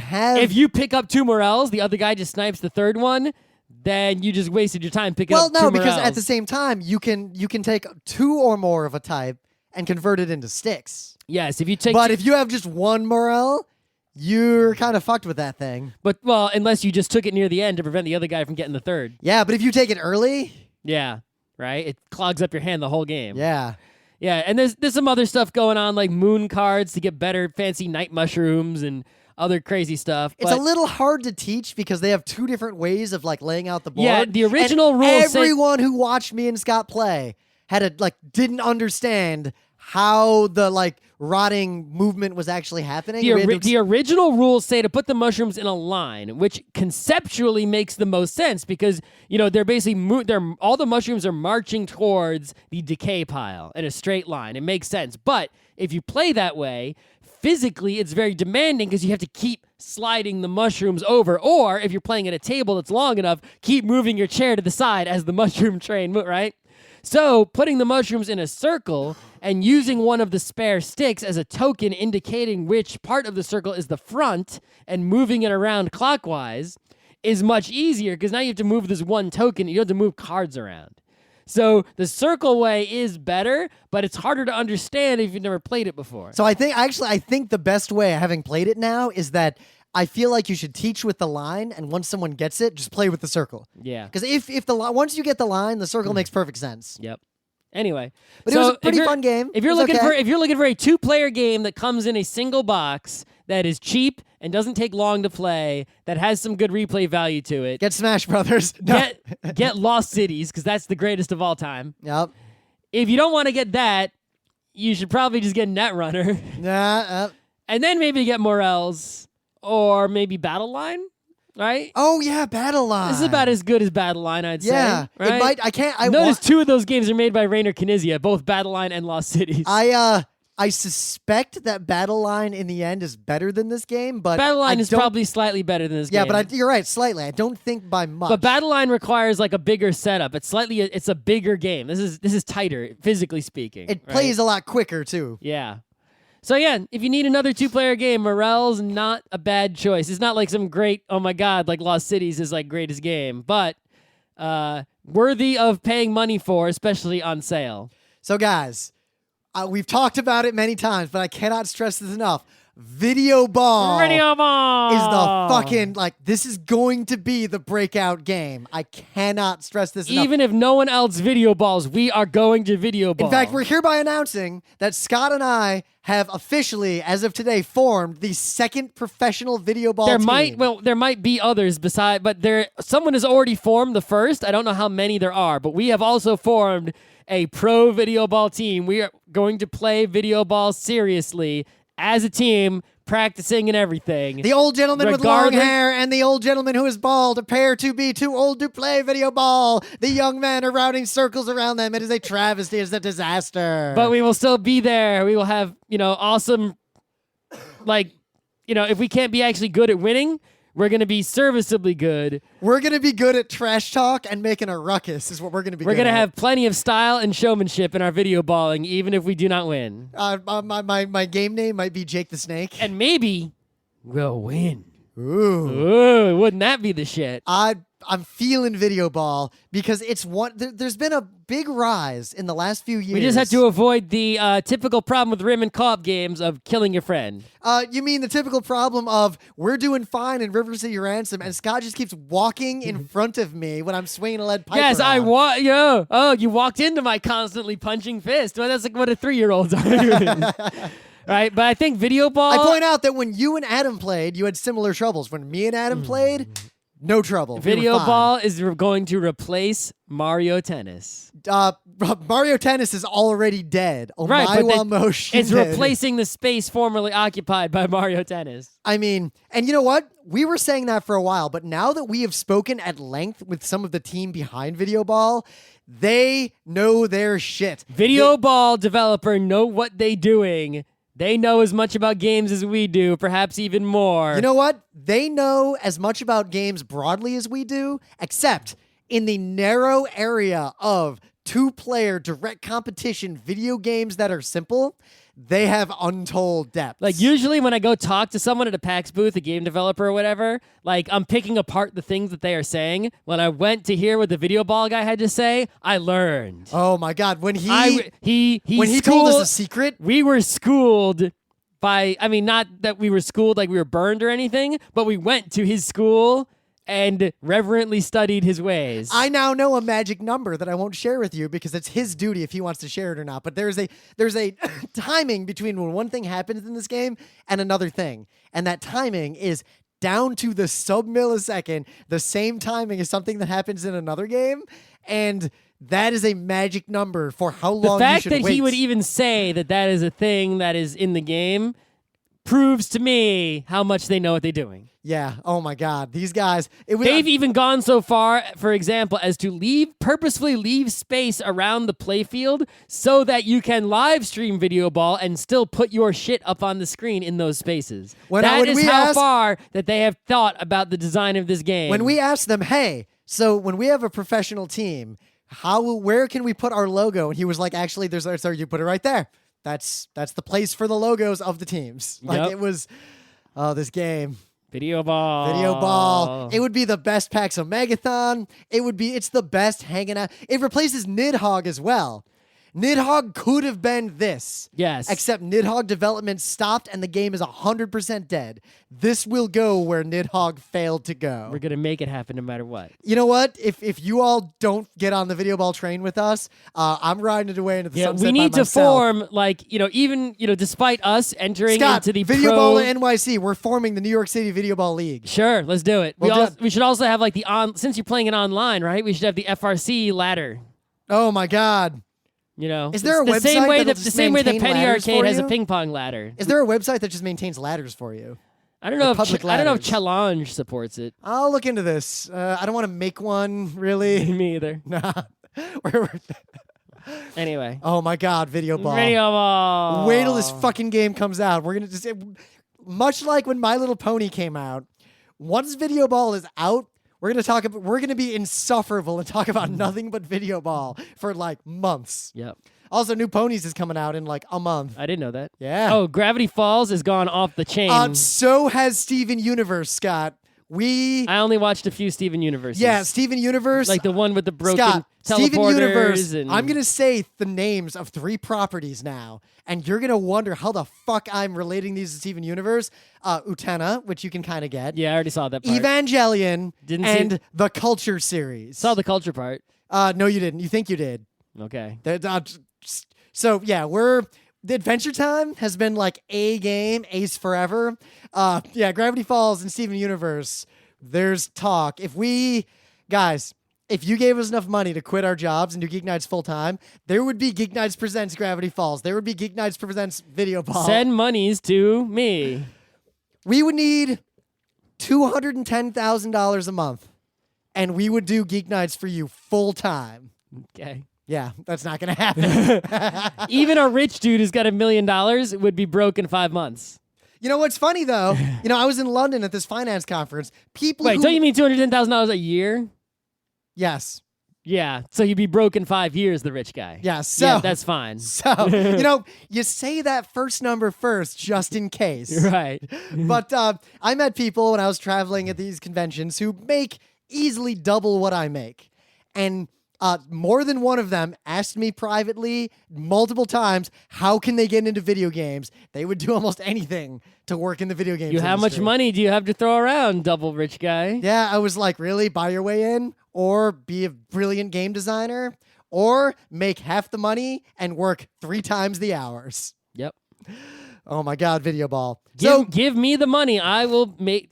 B: pick up 2 Morels, the other guy just snipes the 3rd one, then you just wasted your time picking up 2 Morels.
A: Well, no, because at the same time, you can take 2 or more of a type and convert it into sticks.
B: Yes, if you take...
A: But if you have just 1 Morel, you're kind of fucked with that thing.
B: But, well, unless you just took it near the end to prevent the other guy from getting the third.
A: Yeah, but if you take it early,
B: Yeah, right? It clogs up your hand the whole game.
A: yeah.
B: Yeah, and there's some other stuff going on, like moon cards to get better fancy night mushrooms and other crazy stuff.
A: It's a little hard to teach because they have two different ways of like laying out the board.
B: Yeah, the original
A: and
B: rules say-
A: everyone who watched me and Scott play didn't understand how the like rotting movement was actually happening.
B: The original rules say to put the mushrooms in a line, which conceptually makes the most sense because they're basically all the mushrooms are marching towards the decay pile in a straight line. It makes sense, but if you play that way, physically it's very demanding because you have to keep sliding the mushrooms over, or if you're playing at a table that's long enough, keep moving your chair to the side as the mushroom train, right? So putting the mushrooms in a circle and using one of the spare sticks as a token indicating which part of the circle is the front and moving it around clockwise is much easier because now you have to move this one token. You have to move cards around. So the circle way is better, but it's harder to understand if you've never played it before.
A: So I think the best way, having played it now, is that I feel like you should teach with the line, and once someone gets it, just play with the circle.
B: Yeah.
A: Because once you get the line, the circle makes perfect sense.
B: Yep. Anyway,
A: but it was a pretty fun game.
B: If you're looking for a 2-player game that comes in a single box that is cheap and doesn't take long to play, that has some good replay value to it,
A: get Smash Brothers.
B: Get Lost Cities because that's the greatest of all time.
A: Yep.
B: If you don't want to get that, you should probably just get Netrunner. And then maybe get Morels or maybe Battle Line. Right?
A: Oh yeah, Battle Line.
B: This is about as good as Battle Line, I'd say.
A: Yeah,
B: right?
A: it might. I can't. I
B: notice 2 of those games are made by Rainer Knizia, both Battle Line and Lost Cities.
A: I suspect that Battle Line in the end is better than this game, but
B: Battle Line is probably slightly better than this game.
A: Yeah, but you're right, slightly. I don't think by much.
B: But Battle Line requires like a bigger setup. It's a bigger game. This is tighter, physically speaking.
A: It plays a lot quicker too.
B: Yeah. So yeah, if you need another 2-player game, Morels not a bad choice. It's not like some great, oh my god, like Lost Cities is like greatest game, but worthy of paying money for, especially on sale.
A: So guys, we've talked about it many times, but I cannot stress this enough. Videoball is the fucking, this is going to be the breakout game. I cannot stress this enough.
B: Even if no one else videoballs, we are going to videoball.
A: In fact, we're hereby announcing that Scott and I have officially, as of today, formed the second professional videoball team.
B: There might be others beside, but someone has already formed the first. I don't know how many there are, but we have also formed a pro videoball team. We are going to play videoball seriously as a team, practicing and everything.
A: The old gentleman with long hair and the old gentleman who is bald appear to be too old to play video ball. The young men are rounding circles around them. It is a travesty. It is a disaster.
B: But we will still be there. We will have, awesome, if we can't be actually good at winning, we're going to be serviceably good.
A: We're going to be good at trash talk and making a ruckus is what we're going to be good at.
B: We're going to have plenty of style and showmanship in our video balling, even if we do not win.
A: My game name might be Jake the Snake.
B: And maybe we'll win.
A: Ooh.
B: Wouldn't that be the shit?
A: I'm feeling Videoball because there's been a big rise in the last few years.
B: We just had to avoid the typical problem with rim and co-op games of killing your friend.
A: You mean the typical problem of we're doing fine in River City Ransom and Scott just keeps walking in front of me when I'm swinging a lead pipe
B: Yes,
A: around.
B: you walked into my constantly punching fist. Well, that's like what a 3-year-old's are. Right, but I think Videoball...
A: I point out that when you and Adam played, you had similar troubles. When me and Adam played... No trouble.
B: Videoball is going to replace Mario Tennis.
A: Mario Tennis is already dead.
B: Right, it's replacing the space formerly occupied by Mario Tennis.
A: I mean, and you know what? We were saying that for a while, but now that we have spoken at length with some of the team behind Videoball, they know their shit.
B: Videoball developer know what they doing. They know as much about games as we do, perhaps even more.
A: You know what? They know as much about games broadly as we do, except in the narrow area of 2-player direct competition video games that are simple. They have untold depth.
B: Like, usually when I go talk to someone at a PAX booth, a game developer or whatever, like, I'm picking apart the things that they are saying. When I went to hear what the Videoball guy had to say, I learned.
A: Oh my God. When he
B: when he
A: told us a secret,
B: we were schooled not that we were schooled like we were burned or anything, but we went to his school and reverently studied his ways.
A: I now know a magic number that I won't share with you because it's his duty if he wants to share it or not. But there's a timing between when one thing happens in this game and another thing. And that timing is down to the sub-millisecond, the same timing as something that happens in another game. And that is a magic number for how long you should wait.
B: The fact that he would even say that is a thing that is in the game proves to me how much they know what they're doing.
A: Yeah. Oh my God. These guys.
B: They've even gone so far, for example, as to purposefully leave space around the playfield so that you can live stream Videoball and still put your shit up on the screen in those spaces. That is how far that they have thought about the design of this game.
A: When we asked them, hey, so when we have a professional team, where can we put our logo? And he was like, actually, so you put it right there. That's the place for the logos of the teams. Like it was, this game.
B: Videoball.
A: It would be the best PAX Omegathon. It's the best hanging out. It replaces Nidhogg as well. Nidhogg could have been this.
B: Yes.
A: Except Nidhogg development stopped and the game is 100% dead. This will go where Nidhogg failed to go.
B: We're going to make it happen no matter what.
A: You know what? If you all don't get on the Videoball train with us, I'm riding it away into the sunset
B: we need
A: by
B: to
A: myself.
B: form, even, despite us entering
A: Scott,
B: into the
A: Videoball NYC, we're forming the New York City Videoball League.
B: Sure, let's do it. We should also have since you're playing it online, right? We should have the FRC ladder.
A: Oh my God.
B: Is
A: there a website
B: the same way the Penny Arcade has a ping pong ladder?
A: Is there a website that just maintains ladders for you?
B: I don't know if Challenge supports it.
A: I'll look into this. I don't want to make one, really.
B: Me either.
A: Nah.
B: Anyway.
A: Oh my God, Videoball.
B: Videoball.
A: Wait till this fucking game comes out. We're gonna just much like when My Little Pony came out. Once Videoball is out, we're gonna be insufferable and talk about nothing but Videoball for like months.
B: Yep.
A: Also, New Ponies is coming out in like a month.
B: I didn't know that.
A: Yeah.
B: Oh, Gravity Falls has gone off the chain.
A: So has Steven Universe, Scott.
B: I only watched a few Steven Universes.
A: Yeah, Steven Universe.
B: Like the one with the broken
A: Scott,
B: teleporters.
A: Steven Universe.
B: And
A: I'm going to say the names of 3 properties now, and you're going to wonder how the fuck I'm relating these to Steven Universe. Utena, which you can kind of get.
B: Yeah, I already saw that part.
A: Evangelion, the Culture series.
B: Saw the Culture part.
A: No, you didn't. You think you did.
B: Okay.
A: So, yeah, the Adventure Time has been like a game, Ace Forever. Gravity Falls and Steven Universe, there's talk. If you gave us enough money to quit our jobs and do Geeknights full time, there would be Geeknights Presents Gravity Falls. There would be Geeknights Presents Videoball.
B: Send monies to me.
A: We would need $210,000 a month, and we would do Geeknights for you full time.
B: Okay.
A: Yeah, that's not going to happen.
B: Even a rich dude who's got $1 million would be broke in 5 months.
A: You know what's funny, though? I was in London at this finance conference.
B: Wait, don't you mean $210,000 a year?
A: Yes.
B: Yeah, so you'd be broke in 5 years, the rich guy.
A: Yeah,
B: yeah, that's fine.
A: So, you say that first number first just in case.
B: Right.
A: But I met people when I was traveling at these conventions who make easily double what I make. And more than one of them asked me privately multiple times, how can they get into video games? They would do almost anything to work in the video games industry.
B: How much money do you have to throw around, double rich guy?
A: Yeah, I was like, really? Buy your way in? Or be a brilliant game designer? Or make half the money and work 3 times the hours?
B: Yep.
A: Oh my God, Videoball.
B: Give me the money. I will be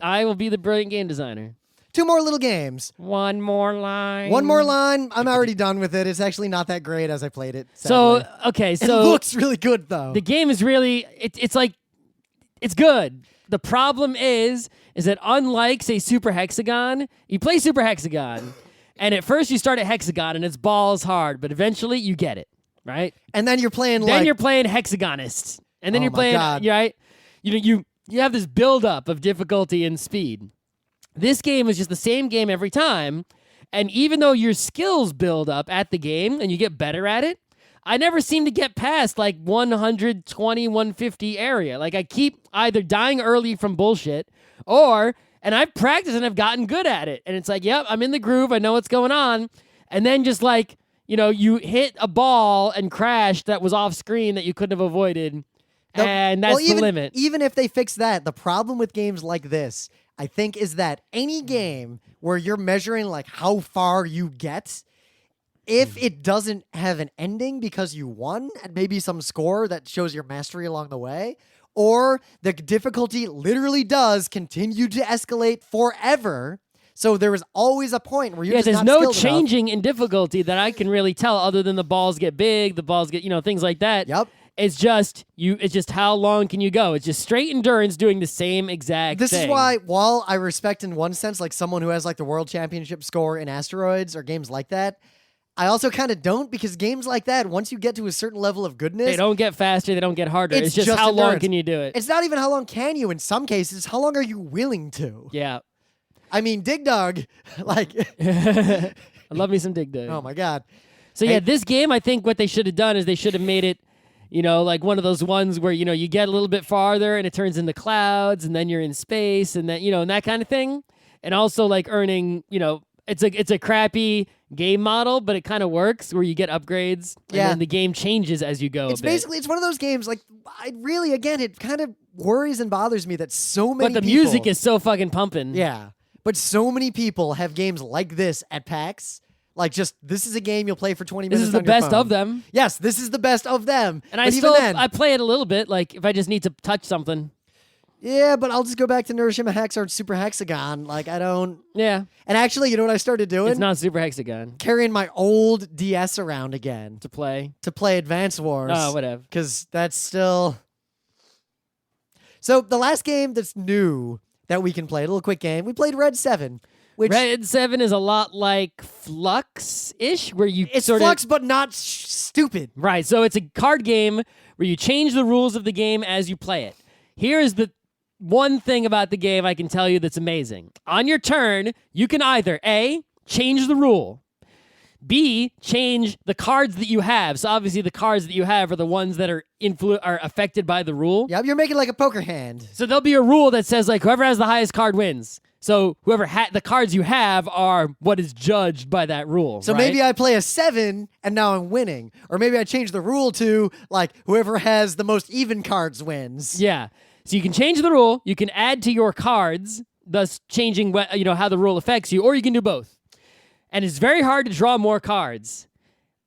B: the brilliant game designer.
A: 2 more little games.
B: One more line.
A: I'm already done with it. It's actually not that great as I played it. Sadly.
B: So
A: it looks really good though.
B: The game is really it's good. The problem is that unlike say Super Hexagon, you play Super Hexagon, and at first you start at Hexagon and it's balls hard, but eventually you get it, right?
A: And then you're playing
B: you're playing Hexagonist, and then you're playing right. You have this build up of difficulty and speed. This game is just the same game every time, and even though your skills build up at the game and you get better at it, I never seem to get past like 120, 150 area. Like I keep either dying early from bullshit and I've practiced and I've gotten good at it. And it's like, yep, I'm in the groove. I know what's going on. And then just like, you hit a ball and crash that was off screen that you couldn't have avoided. and that's the limit.
A: Even if they fix that, the problem with games like this, I think, is that any game where you're measuring like how far you get, if it doesn't have an ending because you won and maybe some score that shows your mastery along the way, or the difficulty literally does continue to escalate forever. So there is always a point where you're just
B: there's
A: not
B: no
A: skilled
B: changing in difficulty that I can really tell, other than the balls get big, the balls get, things like that.
A: Yep.
B: It's just how long can you go? It's just straight endurance doing the same exact
A: This
B: thing.
A: is why, while I respect in one sense like someone who has like the world championship score in Asteroids or games like that, I also kind of don't, because games like that, once you get to a certain level of goodness,
B: they don't get faster, they don't get harder. It's just how long can you do it?
A: It's not even how long can you in some cases, how long are you willing to?
B: Yeah.
A: I mean, Dig Dug, like...
B: I love me some Dig Dug.
A: Oh my God.
B: So yeah, this game, I think what they should have done is they should have made it, like one of those ones where, you get a little bit farther and it turns into clouds and then you're in space and then, and that kind of thing. And also like earning, it's a crappy game model, but it kind of works where you get upgrades and then the game changes as you go.
A: It's one of those games, like, it kind of worries and bothers me that so many
B: But the music is so fucking pumping.
A: Yeah. But so many people have games like this at PAX. Like, this is a game you'll play for 20 minutes.
B: This is the best of them.
A: Yes, this is the best of them.
B: And I play it a little bit, like, if I just need to touch something.
A: Yeah, but I'll just go back to Neuroshima Hex or Super Hexagon. Like, I don't...
B: Yeah.
A: And actually, you know what I started doing?
B: It's not Super Hexagon.
A: Carrying my old DS around again.
B: To play
A: Advance Wars.
B: Oh, whatever.
A: Because that's still... So, the last game that's new that we can play, a little quick game, we played Red 7.
B: Red 7 is a lot like Flux-ish, where you
A: It's Flux, but not stupid.
B: Right, so it's a card game where you change the rules of the game as you play it. Here's the one thing about the game I can tell you that's amazing. On your turn, you can either A, change the rule, B, change the cards that you have. So obviously the cards that you have are the ones that are affected by the rule.
A: Yeah, you're making like a poker hand.
B: So there'll be a rule that says like whoever has the highest card wins. So whoever the cards you have are what is judged by that rule.
A: So
B: right?
A: maybe I play a 7 and now I'm winning. Or maybe I change the rule to like whoever has the most even cards wins.
B: Yeah. So you can change the rule, you can add to your cards, thus changing how the rule affects you, or you can do both. And it's very hard to draw more cards.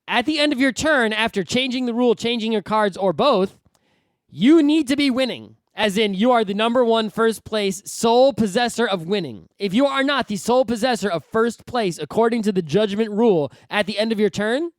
B: At the end of your turn, after changing the rule, changing your cards, or both, you need to be winning. As in, you are the number one first place sole possessor of winning. If you are not the sole possessor of first place according to the judgment rule at the end of your turn,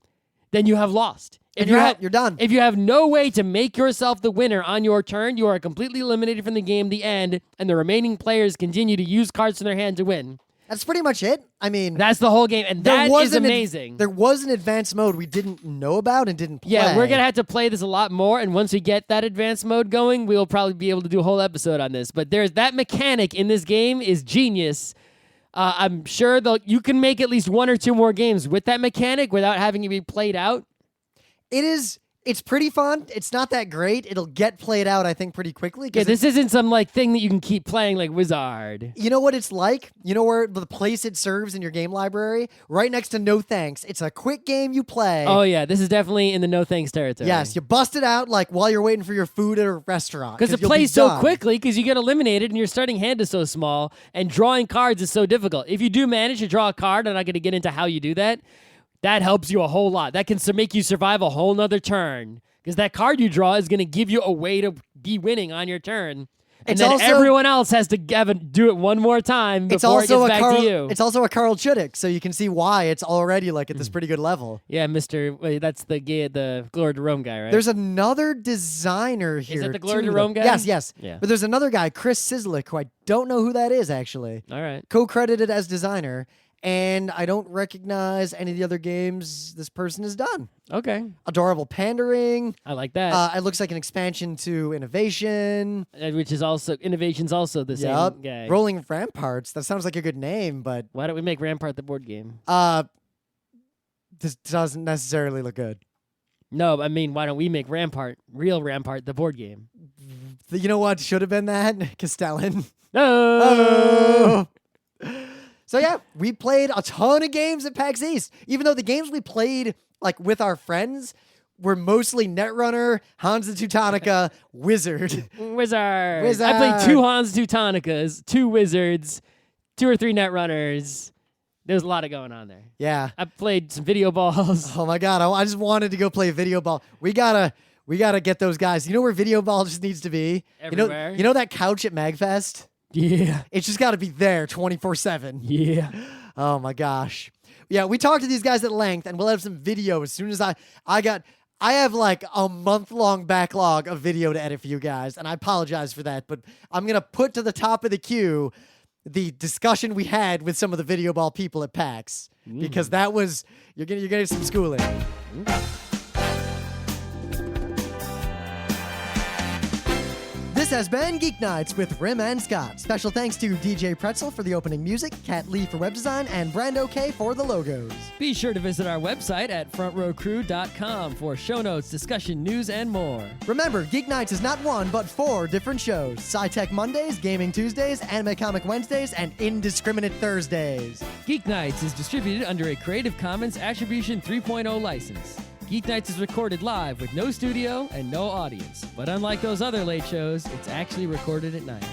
B: then you have lost.
A: And you're done.
B: If you have no way to make yourself the winner on your turn, you are completely eliminated from the game, the end, and the remaining players continue to use cards from their hand to win.
A: That's pretty much it. I mean...
B: That's the whole game, and that is amazing.
A: There was an advanced mode we didn't know about and didn't play.
B: Yeah, we're going to have to play this a lot more, and once we get that advanced mode going, we'll probably be able to do a whole episode on this. But there's that mechanic in this game is genius. I'm sure you can make at least one or two more games with that mechanic without having to be played out.
A: It's pretty fun. It's not that great. It'll get played out, I think, pretty quickly.
B: Yeah, this isn't some like thing that you can keep playing like Wizard.
A: You know what it's like? You know where the place it serves in your game library? Right next to No Thanks. It's a quick game you play.
B: Oh, yeah. This is definitely in the no thanks territory.
A: Yes, you bust it out like while you're waiting for your food at a restaurant.
B: Because it plays so quickly because you get eliminated and your starting hand is so small and drawing cards is so difficult. If you do manage to draw a card, I'm not going to get into how you do that. That helps you a whole lot. That can make you survive a whole nother turn. Because that card you draw is going to give you a way to be winning on your turn. And then everyone else has to do it one more time before it gets back to you.
A: It's also a Carl Chudik, so you can see why it's already like at this pretty good level.
B: Yeah, that's the Glory to Rome guy, right?
A: There's another designer here.
B: Is that the Glory to Rome guy?
A: Yes. Yeah. But there's another guy, Chris Sizlik, who I don't know who that is, actually.
B: All right.
A: Co-credited as designer. And I don't recognize any of the other games this person has done.
B: Okay.
A: Adorable Pandering.
B: I like that.
A: It looks like an expansion to Innovation.
B: Which is also, Innovation's also the same guy.
A: Rolling Ramparts. That sounds like a good name, but...
B: Why don't we make Rampart the board game?
A: This doesn't necessarily look good.
B: No, I mean, why don't we make real Rampart the board game?
A: You know what should have been that? Castellan.
B: Oh!
A: So yeah, we played a ton of games at PAX East. Even though the games we played like with our friends were mostly Netrunner, Hans the Teutonica, Wizard.
B: Wizard.
A: Wizard.
B: I played 2 Hans Teutonicas, 2 Wizards, 2 or 3 Netrunners. There's a lot of going on there.
A: Yeah.
B: I played some video balls.
A: Oh my God. I just wanted to go play video ball. We gotta get those guys. You know where video ball just needs to be?
B: Everywhere.
A: You know that couch at MagFest?
B: Yeah.
A: It's just got to be there 24/7.
B: Yeah.
A: Oh my gosh. Yeah, we talked to these guys at length, and we'll have some video as soon as I have like a month-long backlog of video to edit for you guys, and I apologize for that, but I'm going to put to the top of the queue the discussion we had with some of the video ball people at PAX, because that was, you're going to get some schooling. This has been Geeknights with Rim and Scott. Special thanks to DJ Pretzel for the opening music, Kat Lee for web design, and Brando K for the logos.
B: Be sure to visit our website at frontrowcrew.com for show notes, discussion, news, and more.
A: Remember, Geeknights is not 1, but 4 different shows. Sci-Tech Mondays, Gaming Tuesdays, Anime Comic Wednesdays, and Indiscriminate Thursdays.
B: Geeknights is distributed under a Creative Commons Attribution 3.0 license. Geeknights is recorded live with no studio and no audience. But unlike those other late shows, it's actually recorded at night.